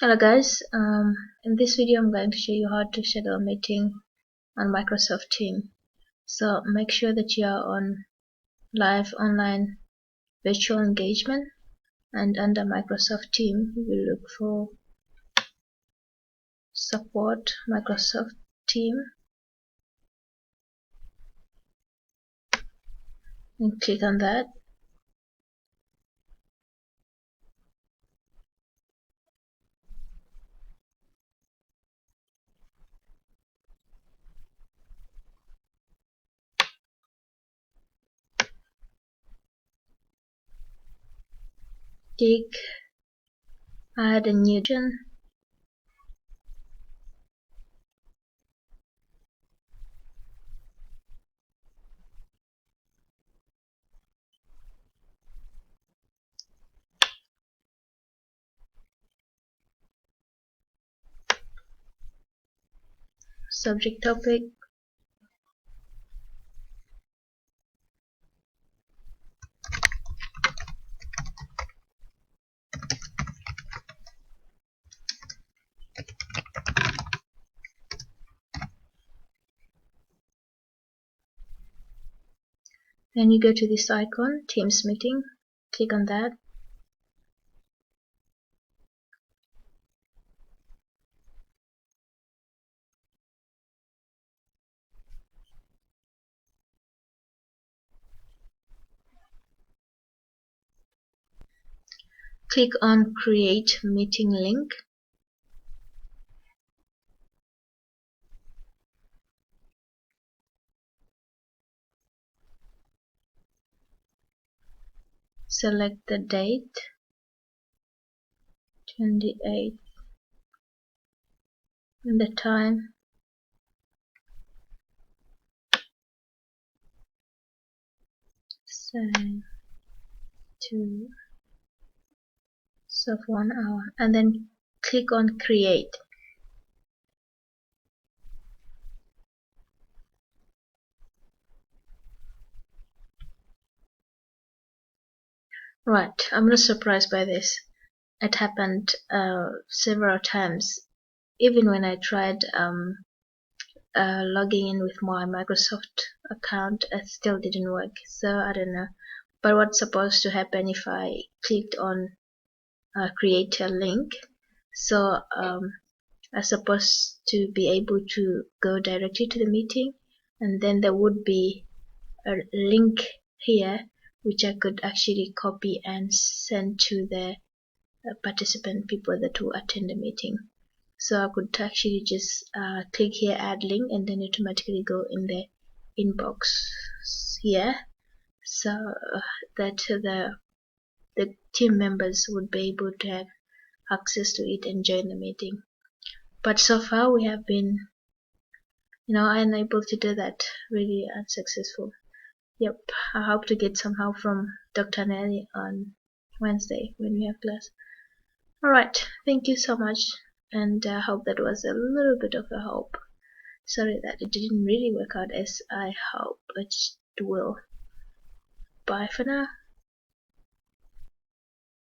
Hello guys, in this video I'm going to show you how to schedule a meeting on Microsoft Teams. So make sure that you are on live online virtual engagement, and under Microsoft Teams you will look for support Microsoft Teams and click on that. Click add a new session. Subject topic, then you go to this icon, Teams meeting, click on that. Click on create meeting link. Select the date, 28th, and the time, say 2 of 1 hour, and then click on create. Right, I'm not surprised by this. It happened several times. Even when I tried logging in with my Microsoft account, it still didn't work. So I don't know. But what's supposed to happen if I clicked on create a link? So I'm supposed to be able to go directly to the meeting, and then there would be a link here which I could actually copy and send to the participant people that will attend the meeting. So I could actually just click here, add link, and then automatically go in the inbox here, so that the team members would be able to have access to it and join the meeting. But so far we have been unable to do that, really unsuccessful. Yep, I hope to get some help from Dr. Nelly on Wednesday when we have class. Alright, thank you so much, and I hope that was a little bit of a help. Sorry that it didn't really work out as I hope it will. Bye for now.